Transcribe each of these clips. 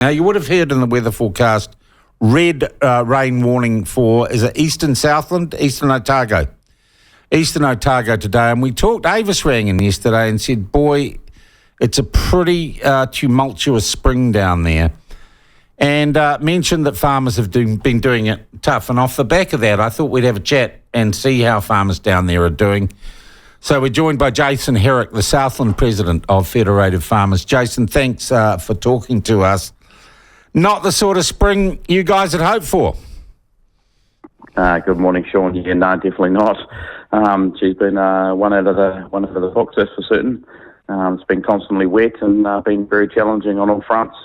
Now, you would have heard in the weather forecast, red rain warning for, is it Eastern Southland, Eastern Otago? Eastern Otago today. And we talked, Avis rang in yesterday and said, boy, it's a pretty tumultuous spring down there. And mentioned that farmers have been doing it tough. And off the back of that, I thought we'd have a chat and see how farmers down there are doing. So we're joined by Jason Herrick, the Southland president of Federated Farmers. Jason, thanks for talking to us. Not the sort of spring you guys had hoped for. Good morning, Sean. Yeah, no, definitely not. She's been one out of the books, that's for certain. It's been constantly wet and been very challenging on all fronts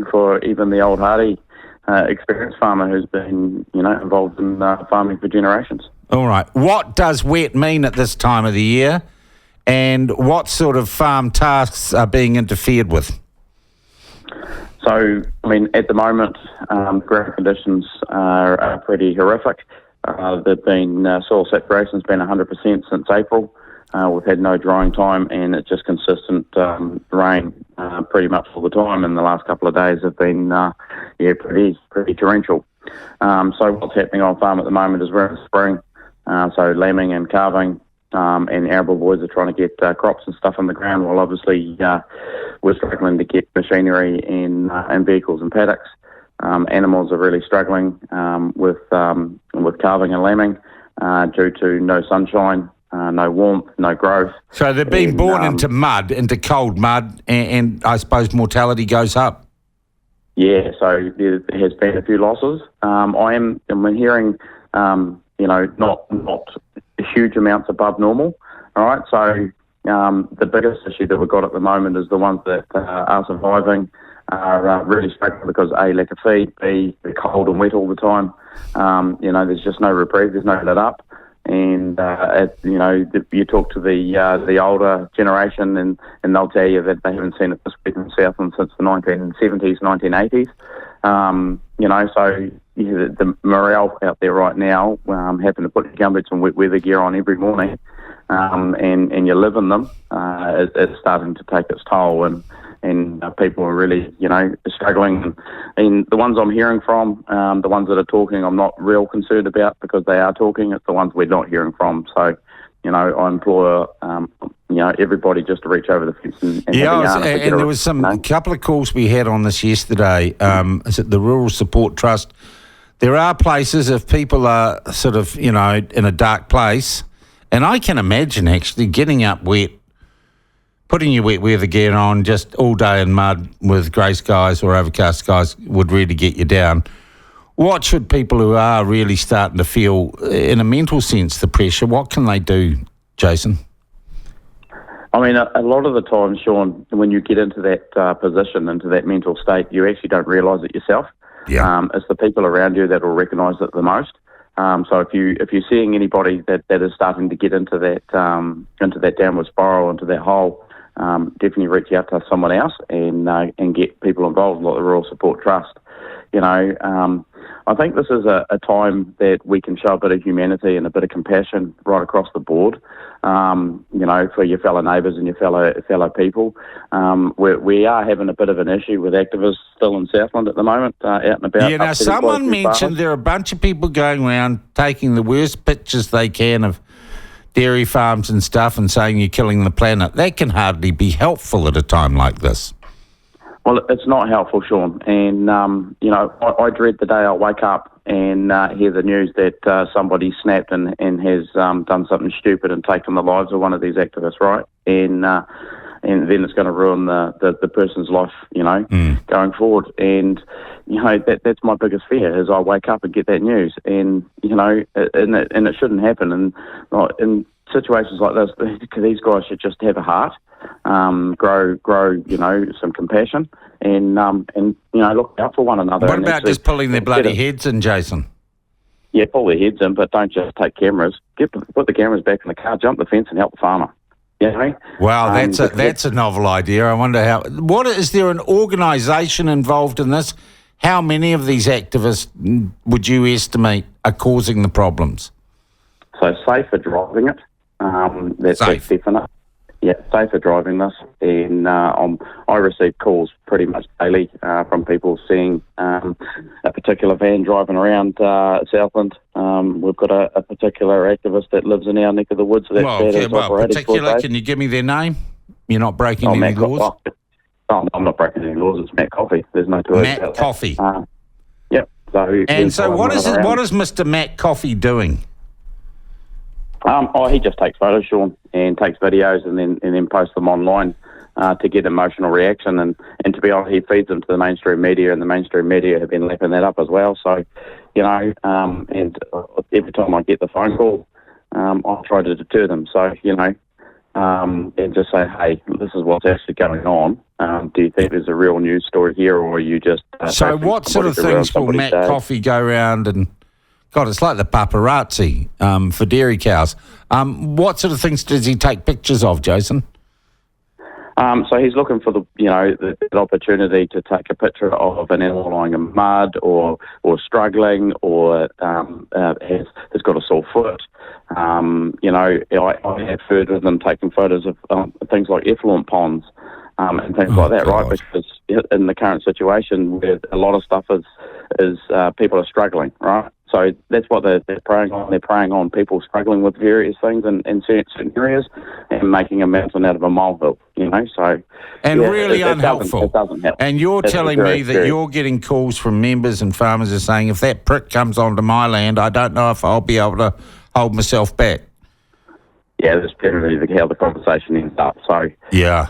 for even the old hardy experienced farmer who's been, involved in farming for generations. All right. What does wet mean at this time of the year, and what sort of farm tasks are being interfered with? So, at the moment, ground conditions are pretty horrific. There've been soil saturation's been 100% since April. We've had no drying time, and it's just consistent rain pretty much all the time. And the last couple of days have been, pretty torrential. So what's happening on farm at the moment is we're in spring. So lambing and calving, and arable boys are trying to get crops and stuff on the ground. While obviously we're struggling to get machinery and vehicles and paddocks. Animals are really struggling with calving and lambing due to no sunshine. No warmth, no growth. So they're being born into mud, into cold mud, and I suppose mortality goes up. Yeah, so there has been a few losses. I'm hearing, not huge amounts above normal. All right, so the biggest issue that we've got at the moment is the ones that are surviving are really struggling because A, lack of feed, B, they're cold and wet all the time. There's just no reprieve, there's no let up. And, you talk to the older generation and they'll tell you that they haven't seen it this wet in Southland since the 1970s, 1980s. So the morale out there right now, having to put your gumboots and wet weather gear on every morning, and you live in them, it's starting to take its toll. And people are really, struggling. And the ones I'm hearing from, the ones that are talking, I'm not real concerned about because they are talking. It's the ones we're not hearing from. So, I implore, everybody just to reach over the fence and and there was a couple of calls we had on this yesterday. Is it the Rural Support Trust? There are places if people are sort of, in a dark place, and I can imagine actually getting up wet, putting your wet weather gear on just all day in mud with grey skies or overcast skies would really get you down. What should people who are really starting to feel, in a mental sense, the pressure, what can they do, Jason? A lot of the time, Sean, when you get into that position, into that mental state, you actually don't realise it yourself. Yeah. It's the people around you that will recognise it the most. So if you're seeing anybody that is starting to get into that downward spiral, into that hole, definitely reach out to someone else and get people involved, like the Rural Support Trust. I think this is a time that we can show a bit of humanity and a bit of compassion right across the board, for your fellow neighbours and your fellow people. We are having a bit of an issue with activists still in Southland at the moment, out and about. Yeah, now someone mentioned there are a bunch of people going around taking the worst pictures they can of dairy farms and stuff and saying you're killing the planet. That can hardly be helpful at a time like this. Well, it's not helpful, Sean. And, I dread the day I wake up and hear the news that somebody snapped and has done something stupid and taken the lives of one of these activists, right? And then it's going to ruin the person's life, going forward. And, that's my biggest fear is I wake up and get that news. And, and it shouldn't happen. And in situations like this, these guys should just have a heart. Grow, some compassion and look out for one another. What about just pulling their bloody heads in, Jason? Yeah, pull their heads in, but don't just take cameras. Put the cameras back in the car, jump the fence and help the farmer. Wow, that's a novel idea. I wonder is there an organisation involved in this? How many of these activists would you estimate are causing the problems? So safe for driving it. That's definite. safer driving this. And I receive calls pretty much daily from people seeing a particular van driving around Southland. We've got a particular activist that lives in our neck of the woods. Particular, can you give me their name? You're not breaking any laws? I'm not breaking any laws. It's Matt Coffey. There's no two ways about Matt Coffey. Yep. So what is Mr. Matt Coffey doing? He just takes photos, Sean, and takes videos and then posts them online to get emotional reaction. And to be honest, he feeds them to the mainstream media, and the mainstream media have been lapping that up as well. So, and every time I get the phone call, I try to deter them. So, and just say, hey, this is what's actually going on. Do you think there's a real news story here, or are you just... so what sort of things will Matt Coffey go around and... God, it's like the paparazzi for dairy cows. What sort of things does he take pictures of, Jason? So he's looking for the opportunity to take a picture of an animal lying in mud or struggling or has got a sore foot. I have heard of them taking photos of things like effluent ponds and things like that, right? Because in the current situation where a lot of stuff is people are struggling, right? So that's what they're preying on. They're preying on people struggling with various things in certain areas and making a mountain out of a molehill, So really unhelpful. It doesn't help. And you're telling me that you're getting calls from members and farmers are saying, if that prick comes onto my land, I don't know if I'll be able to hold myself back. Yeah, that's generally how the conversation ends up. So yeah.